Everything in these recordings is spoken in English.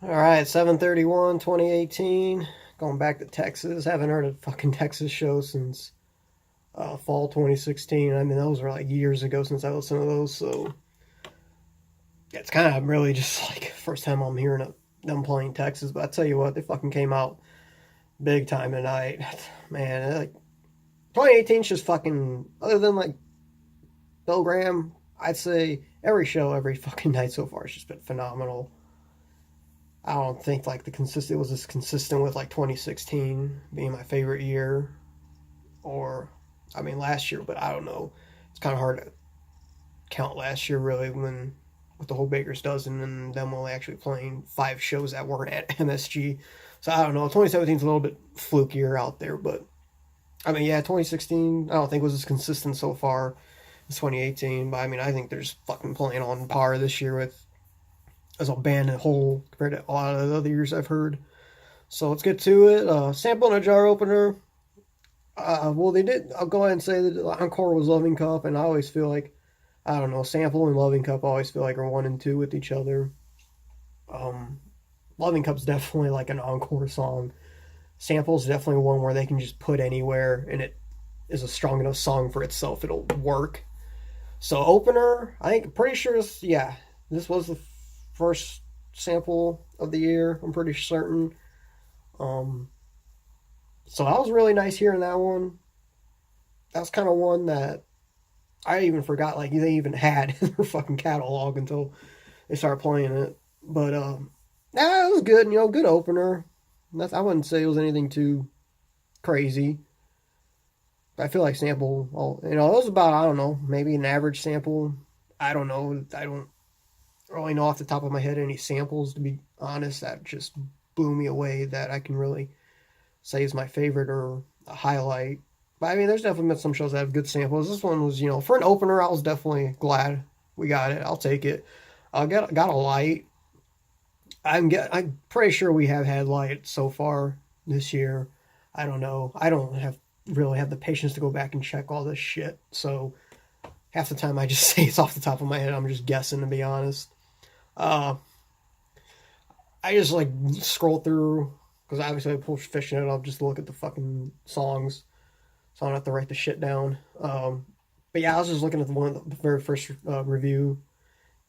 All right, 7/31, 2018. Going back to Texas. Haven't heard a fucking Texas show since fall 2016. I mean, those were like years ago since I listened to those. So yeah, it's kind of really just like first time I'm hearing them playing Texas. But I tell you what, they fucking came out big time tonight. Man, like 2018 is just fucking, other than like Bill Graham, I'd say every show, every fucking night so far has just been phenomenal. I don't think like it was as consistent with like 2016 being my favorite year, or I mean last year, but I don't know. It's kind of hard to count last year really when with the whole Baker's dozen and them only actually playing five shows that weren't at MSG. So I don't know. 2017 is a little bit flukier out there, but I mean yeah, 2016 I don't think was as consistent so far as 2018. But I mean I think there's fucking playing on par this year with as a band as a whole compared to a lot of the other years I've heard. So let's get to it. Sample and a jar opener. Well, they did. I'll go ahead and say that the encore was Loving Cup, and I always feel like I don't know. Sample and Loving Cup always feel like are one and two with each other. Um, Loving Cup's definitely like an encore song. Sample's definitely one where they can just put anywhere, and it is a strong enough song for itself. It'll work. So opener, I think pretty sure. Yeah, this was the first sample of the year. I'm pretty certain. Um, So that was really nice hearing that one. That's kind of one that I even forgot like they even had in their fucking catalog until they started playing it. But nah, it was good. You know, good opener. I wouldn't say it was anything too crazy. I feel like sample. Well, you know, it was about I don't know, maybe an average sample. I don't know. I don't really know off the top of my head any samples to be honest that just blew me away that I can really say is my favorite or a highlight. But I mean, there's definitely been some shows that have good samples. This one was, you know, for an opener, I was definitely glad we got it. I'll take it. Got a light. I'm pretty sure we have had light so far this year. I don't know. I don't have really have the patience to go back and check all this shit. So half the time I just say it's off the top of my head. I'm just guessing to be honest. Uh, I just like scroll through because obviously I pull Phish in it. I'll just look at the fucking songs, so I don't have to write the shit down. But yeah, I was just looking at the very first review,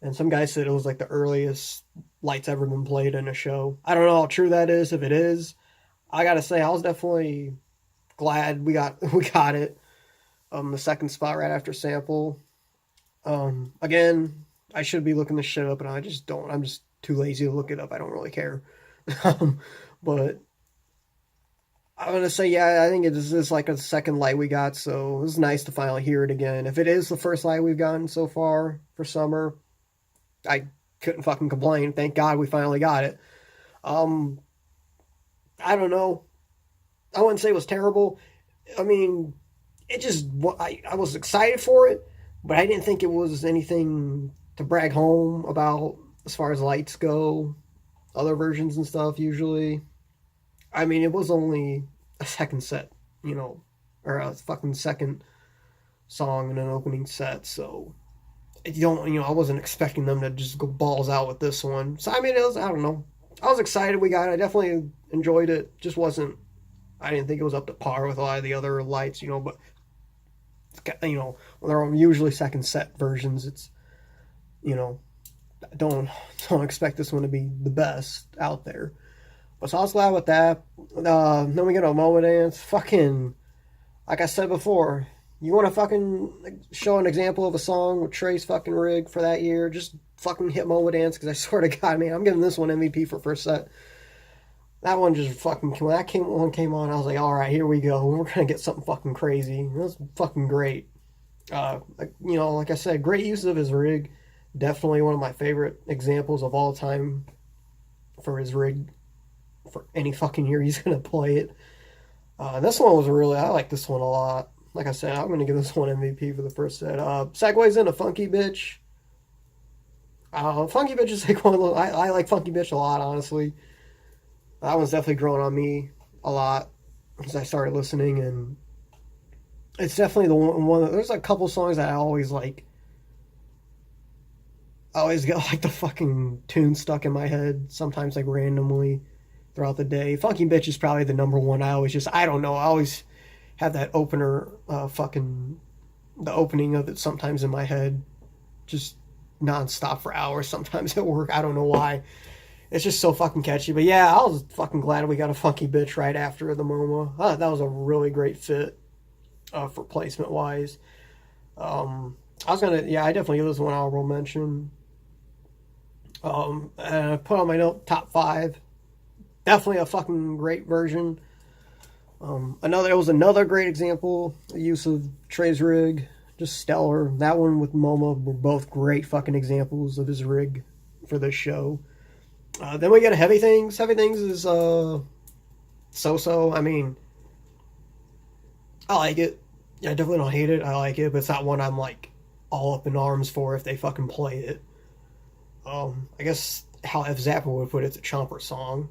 and some guy said it was like the earliest lights ever been played in a show. I don't know how true that is. If it is, I gotta say I was definitely glad we got it. The second spot right after sample. Again, I should be looking this shit up, and I just don't. I'm just too lazy to look it up. I don't really care. um, but I'm gonna say, yeah, I think it is like a second light we got, so it was nice to finally hear it again. If it is the first light we've gotten so far for summer, I couldn't fucking complain. Thank God we finally got it. Um, I don't know. I wouldn't say it was terrible. I mean, it just I was excited for it, but I didn't think it was anything to brag home about as far as lights go. Other versions and stuff usually. I mean, it was only a second set, you know, or a fucking second song in an opening set, so you don't, you know, I wasn't expecting them to just go balls out with this one. So I mean, it was, I don't know, I was excited we got it. I definitely enjoyed it. Just wasn't, I didn't think it was up to par with a lot of the other lights, you know. But you know, when they're usually second set versions, it's, you know, don't don't expect this one to be the best out there. But so I was glad with that. Then we get a Moma dance. Fucking, like I said before, you want to fucking show an example of a song with Trey's fucking rig for that year, just fucking hit Moma dance, because I swear to God, man, I'm giving this one MVP for first set. That one just fucking, when one came on, I was like, all right, here we go. We're going to get something fucking crazy. It was fucking great. You know, like I said, great use of his rig. Definitely one of my favorite examples of all time for his rig for any fucking year he's gonna play it. This one was really, I like this one a lot. Like I said, I'm gonna give this one MVP for the first set. Segues into Funky Bitch. Funky Bitch is like one of those, I like Funky Bitch a lot, honestly. That one's definitely grown on me a lot as I started listening, and it's definitely the one there's a couple songs that I always like. I always get like the fucking tune stuck in my head, sometimes like randomly throughout the day. Funky Bitch is probably the number one. I don't know, I always have that opener, the opening of it sometimes in my head, just nonstop for hours, sometimes at work. I don't know why. It's just so fucking catchy. But yeah, I was fucking glad we got a Funky Bitch right after the Moma. That was a really great fit for placement wise. I was gonna, yeah, I definitely give this one honorable mention. And I put on my note top five. Definitely a fucking great version. It was another great example. The use of Trey's rig, just stellar. That one with Moma were both great fucking examples of his rig for this show. Then we get a Heavy Things. Heavy Things is so-so. I mean, I like it. Yeah, I definitely don't hate it. I like it, but it's not one I'm like all up in arms for if they fucking play it. I guess how F Zappa would put it, it's a chomper song,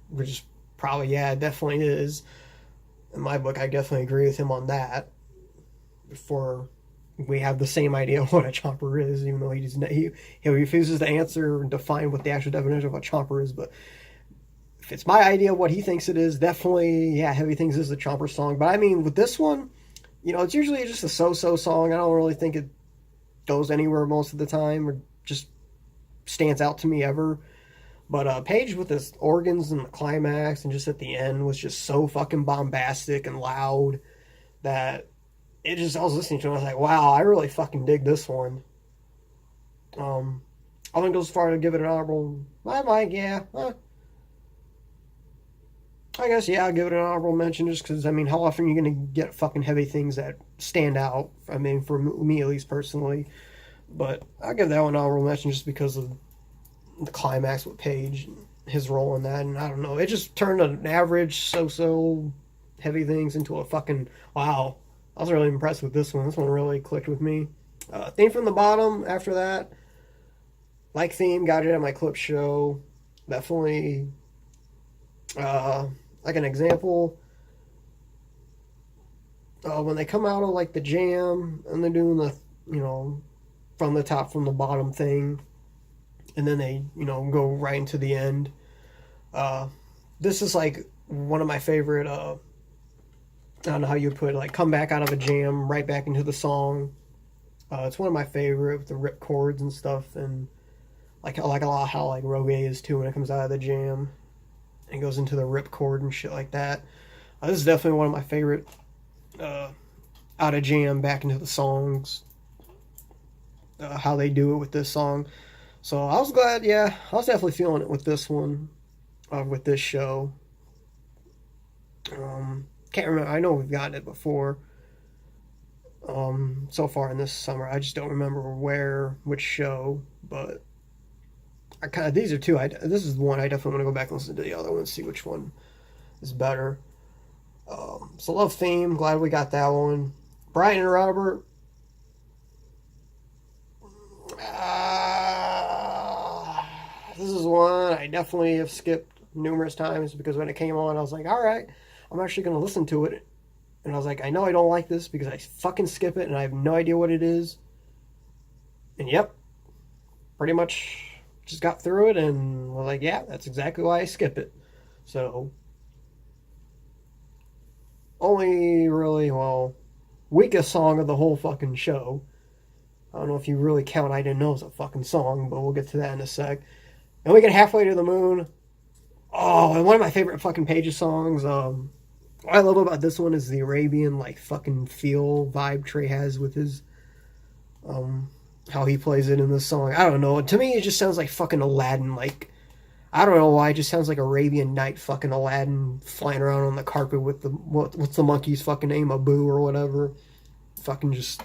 which is probably, yeah, it definitely is. In my book, I definitely agree with him on that. Before we have the same idea of what a chomper is, even though he refuses to answer and define what the actual definition of a chomper is. But if it's my idea of what he thinks it is, definitely, yeah, Heavy Things is a chomper song. But I mean, with this one, it's usually just a so-so song. I don't really think it goes anywhere most of the time, or just stands out to me ever. But Page with his organs and the climax and just at the end was just so fucking bombastic and loud that I was listening to it, I was like, wow, I really fucking dig this one. I wouldn't go as far to give it an honorable. I might, yeah. I guess, yeah, I'll give it an honorable mention just because, I mean, how often are you going to get fucking Heavy Things that stand out? I mean, for me at least personally. But I'll give that one an honorable mention just because of the climax with Page, his role in that. And I don't know, it just turned an average so-so Heavy Things into a fucking, wow. I was really impressed with this one. This one really clicked with me. Theme from the Bottom after that. Like theme, got it at my clip show. Definitely, like an example. When they come out of like the jam and they're doing the, from the top, from the bottom thing. And then they, go right into the end. This is like one of my favorite, I don't know how you put it, like come back out of a jam, right back into the song. It's one of my favorite with the rip chords and stuff, and like a lot how like Rogue is too when it comes out of the jam and goes into the rip chord and shit like that. This is definitely one of my favorite out of jam back into the songs. How they do it with this song. So I was glad, yeah, I was definitely feeling it with this one, with this show. Can't remember. I know we've gotten it before. So far in this summer, I just don't remember which show. But these are two. This is the one I definitely want to go back and listen to the other one and see which one is better. So Love Theme. Glad we got that one. Brian and Robert. This is one I definitely have skipped numerous times because when it came on, I was like, all right, I'm actually going to listen to it. And I was like, I know I don't like this because I fucking skip it and I have no idea what it is. And yep, pretty much just got through it and was like, yeah, that's exactly why I skip it. So, only really, weakest song of the whole fucking show. I don't know if you really count I Didn't Know as a fucking song, but we'll get to that in a sec. And we get Halfway to the Moon. Oh, and one of my favorite fucking Pages songs. What I love about this one is the Arabian, like, fucking feel vibe Trey has with his, how he plays it in this song. I don't know. To me, it just sounds like fucking Aladdin. Like, I don't know why. It just sounds like Arabian Night fucking Aladdin flying around on the carpet with what's the monkey's fucking name? Abu or whatever. Fucking just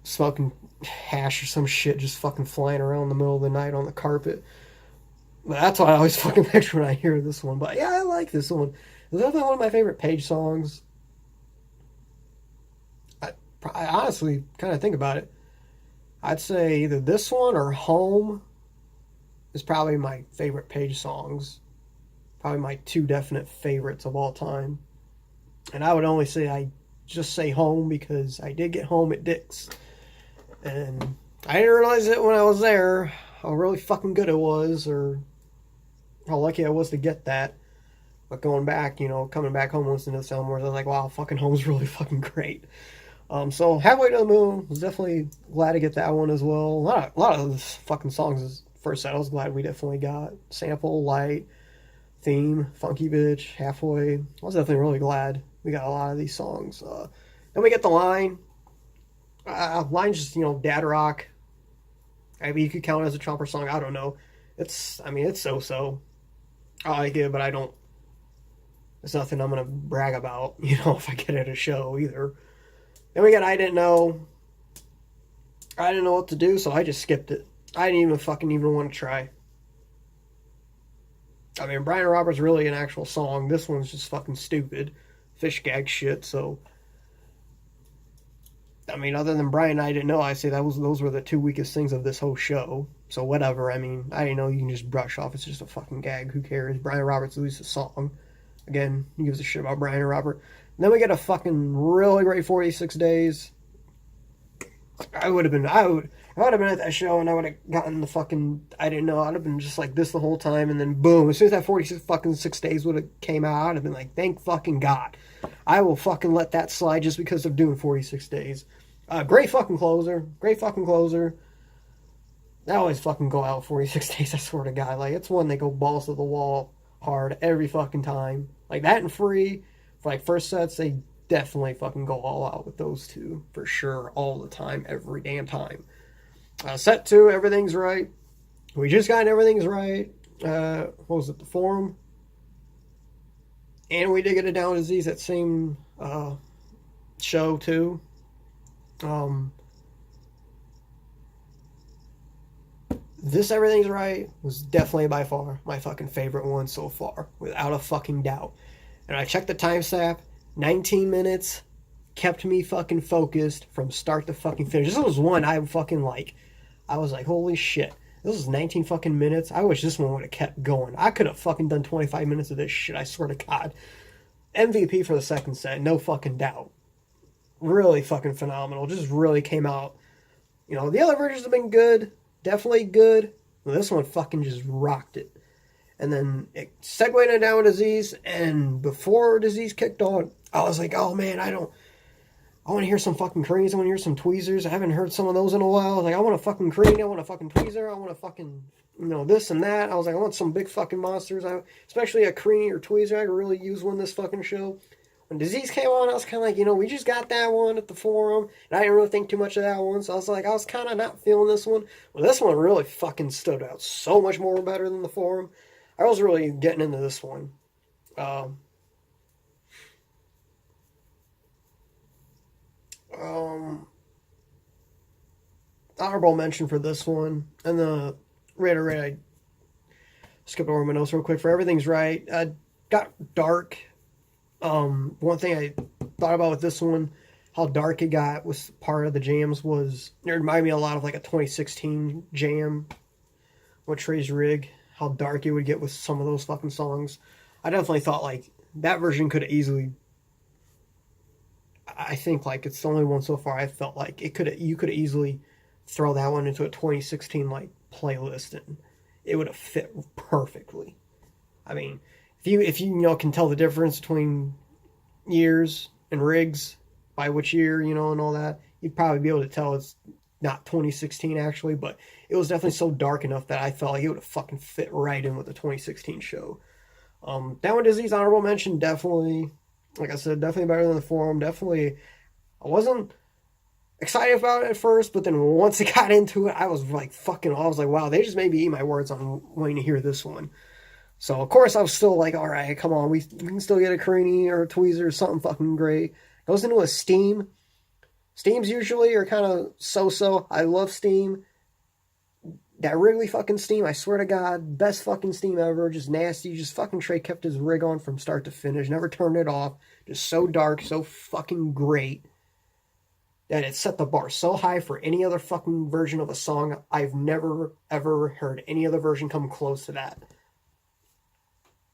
smoking hash or some shit, just fucking flying around in the middle of the night on the carpet. But that's what I always fucking picture when I hear this one. But yeah, I like this one. It's definitely one of my favorite Page songs. I honestly kind of think about it. I'd say either this one or Home is probably my favorite Page songs. Probably my two definite favorites of all time. And I would only say Home because I did get home at Dick's. And I didn't realize it when I was there, how really fucking good it was, or how lucky I was to get that. But going back, coming back home listening to the album, I was like, wow, fucking Home's really fucking great. So Halfway to the Moon was definitely glad to get that one as well. A lot of those fucking songs first set I was glad we definitely got. Sample, Light, Theme, Funky Bitch, Halfway. I was definitely really glad we got a lot of these songs. Then we get the Line. Line's just, dad rock. I mean, you could count it as a Trumper song. I don't know. It's so-so. I like it, but I don't. It's nothing I'm gonna brag about, if I get at a show either. Then we got I Didn't Know. I didn't know what to do, so I just skipped it. I didn't even want to try. I mean, Brian Roberts really an actual song. This one's just fucking stupid. Phish gag shit, so. I mean, other than Brian, I didn't know. I say those were the two weakest things of this whole show. So whatever. I mean, I didn't know. You can just brush off. It's just a fucking gag. Who cares? Brian Roberts released a song. Again, who gives a shit about Brian and Robert? And then we get a fucking really great 46 Days. I would have been at that show and I would have gotten the fucking, I didn't know, I'd have been just like this the whole time, and then boom, as soon as that 46 fucking 6 days would have came out, I'd have been like, thank fucking God. I will fucking let that slide just because of doing 46 Days. Great fucking closer. They always fucking go out 46 Days, I swear to God. Like, it's one they go balls to the wall hard every fucking time. Like, that and Free, for like first sets, they definitely fucking go all out with those two. For sure, all the time, every damn time. Set 2, Everything's Right. We just got Everything's Right. What was it, the Forum? And we did get a Down Disease, that same show, too. This Everything's Right was definitely by far my fucking favorite one so far, without a fucking doubt. And I checked the timestamp, 19 minutes, kept me fucking focused from start to fucking finish. This was one I fucking like. I was like, holy shit, this is 19 fucking minutes. I wish this one would have kept going. I could have fucking done 25 minutes of this shit, I swear to God. MVP for the second set, no fucking doubt. Really fucking phenomenal. Just really came out. The other versions have been good. Definitely good. Well, this one fucking just rocked it. And then it segued into Down Disease, and before Disease kicked on, I was like, oh man, I want to hear some fucking creams, I want to hear some tweezers. I haven't heard some of those in a while. I was like, I want a fucking cream, I want a fucking tweezer, I want a fucking, this and that. I was like, I want some big fucking monsters, especially a cream or tweezer. I could really use one this fucking show. When Disease came on, I was kind of like, we just got that one at the Forum, and I didn't really think too much of that one, so I was kind of not feeling this one. Well, this one really fucking stood out so much more better than the Forum. I was really getting into this one. Honorable mention for this one, and the reiterate, I skipped over my notes real quick. For Everything's Right, got dark. One thing I thought about with this one, how dark it got was part of the jams was, it reminded me a lot of like a 2016 jam with Trey's Rig, how dark it would get with some of those fucking songs. I definitely thought like that version could have easily, I think like it's the only one so far I felt like you could easily throw that one into a 2016 like playlist and it would have fit perfectly. I mean, if you can tell the difference between years and rigs by which year, and all that, you'd probably be able to tell it's not 2016 actually, but it was definitely so dark enough that I felt like it would have fucking fit right in with the 2016 show. That one, Disease, honorable mention, definitely, like I said, definitely better than the Forum. Definitely, I wasn't excited about it at first, but then once I got into it, I was like wow, they just made me eat my words on wanting to hear this one. So, of course, I was still like, all right, come on, we can still get a Carini or a Tweezer or something fucking great. Goes into a Steam. Steams usually are kind of so-so. I love Steam. That Wrigley fucking Steam, I swear to God, best fucking Steam ever. Just nasty. Just fucking Trey kept his rig on from start to finish. Never turned it off. Just so dark, so fucking great that it set the bar so high for any other fucking version of a song. I've never, ever heard any other version come close to that.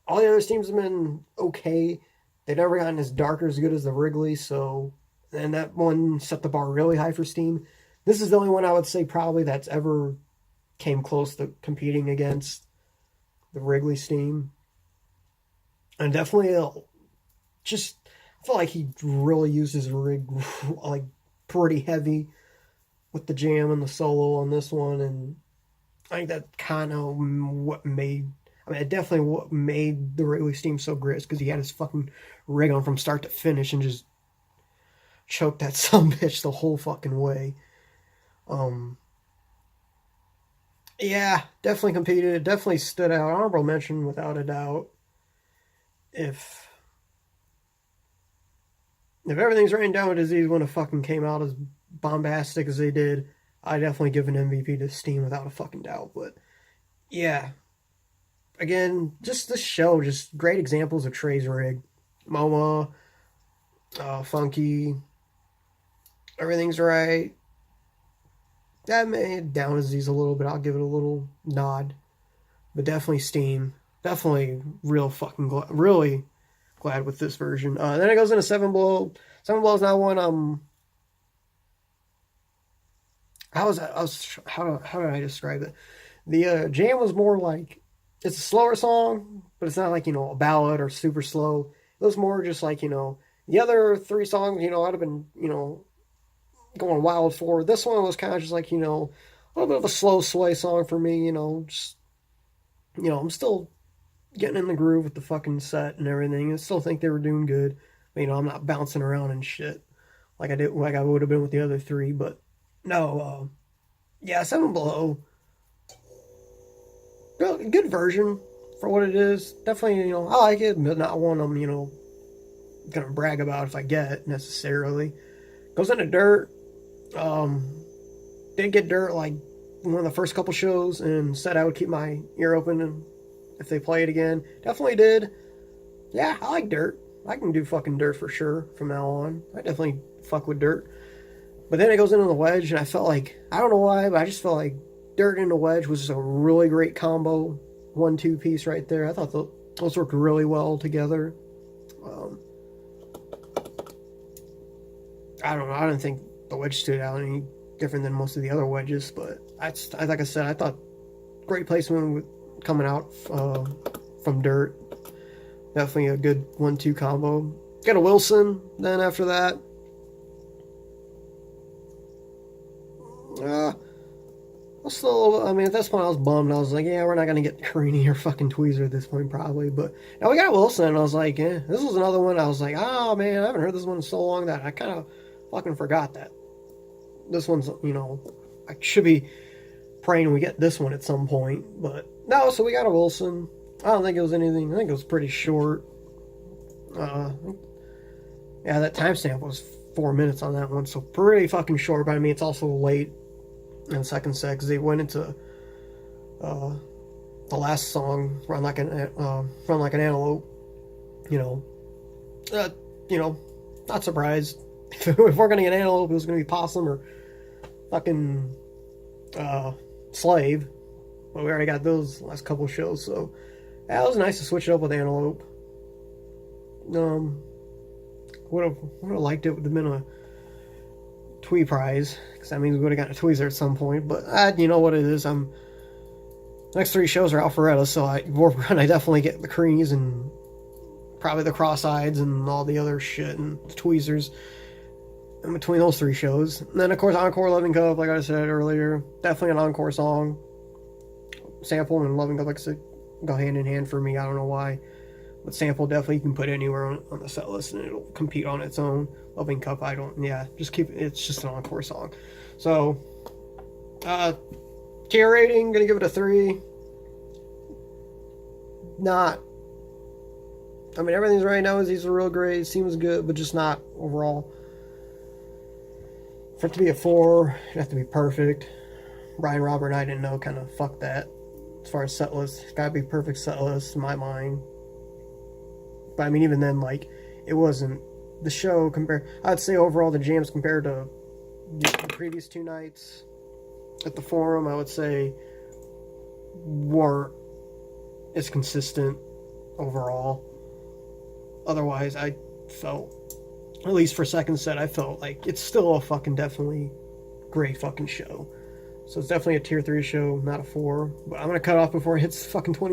All the other Steams have been okay. They've never gotten as dark or as good as the Wrigley, so... And that one set the bar really high for Steam. This is the only one I would say probably that's ever came close to competing against the Wrigley Steam. And definitely just I feel like he really used his rig like pretty heavy with the jam and the solo on this one, and I think that kind of what made. I mean, it definitely what made the Wrigley Steam so great because he had his fucking rig on from start to finish and just choked that some bitch the whole fucking way. Um, yeah, definitely competed. Definitely stood out. Honorable mention without a doubt. If everything's written down with Disease when it fucking came out as bombastic as they did, I definitely give an MVP to Steam without a fucking doubt. But yeah, again, just this show, just great examples of Trey's rig. Moma, Funky, everything's right. That made down Disease a little bit. I'll give it a little nod. But definitely Steam. Definitely really glad with this version. Then it goes into Seven Blow. Seven Blow is not one how did I describe it? The jam was more like it's a slower song, but it's not like a ballad or super slow. It was more just like the other three songs. I'd have been going wild for. This one was kind of just like a little bit of a slow sway song for me. Just I'm still getting in the groove with the fucking set and everything. I still think they were doing good. But, I'm not bouncing around and shit like I would have been with the other three. But no, yeah, Seven Below, good version for what it is. Definitely, I like it, but not one I'm gonna brag about if I get it necessarily. Goes into Dirt. Did get Dirt like one of the first couple shows and said I would keep my ear open and if they play it again. Definitely did. Yeah, I like Dirt. I can do fucking Dirt for sure from now on. I definitely fuck with Dirt. But then it goes into the Wedge, and I felt like, I don't know why, but I just felt like Dirt and the Wedge was just a really great combo 1-2 piece right there. I thought those worked really well together. I don't know. I didn't think the Wedge stood out any different than most of the other Wedges, but like I said, I thought great placement coming out from Dirt. Definitely a good 1-2 combo. Got a Wilson then after that. At this point I was bummed. I was like, yeah, we're not going to get Carini or fucking Tweezer at this point probably. But now we got Wilson, and I was like, this was another one. I was like, oh man, I haven't heard this one in so long that I kind of fucking forgot that. This one's, I should be praying we get this one at some point. But no, so we got a Wilson. I don't think it was anything. I think it was pretty short. Yeah, that timestamp was 4 minutes on that one, so pretty fucking short. But I mean, it's also late in the second set because they went into the last song, Run Like an Antelope. Not surprised. If we're gonna get Antelope, it was gonna be Possum or fucking Slave. But we already got those last couple shows, so yeah, it was nice to switch it up with Antelope. Would have liked it. Would have been a Twee prize because that means we would have gotten a Tweezer at some point. But you know what it is. Next three shows are Alpharetta, so we're gonna definitely get the Crees and probably the Cross-Eyeds and all the other shit and the Tweezers in between those three shows. And then of course Encore Loving Cup, like I said earlier, definitely an encore song. Sample and Loving Cup, like I said, go hand in hand for me. I don't know why. But Sample definitely you can put anywhere on the set list and it'll compete on its own. Loving Cup, just keep it's just an encore song. So, tier rating, gonna give it a 3. Everything's right now. These are real great. Seems good, but just not overall. For it to be a 4, it'd have to be perfect. Brian, Robert, and I didn't know. Kind of fuck that. As far as set list, it's gotta be perfect set list in my mind. But I mean, even then, like, it wasn't the show compared. I'd say overall the jams compared to the previous 2 nights at the Forum, I would say weren't as consistent overall. Otherwise, I felt, at least for second set, I felt like it's still a fucking definitely great fucking show. So it's definitely a tier 3 show, not a 4. But I'm gonna cut off before it hits fucking 20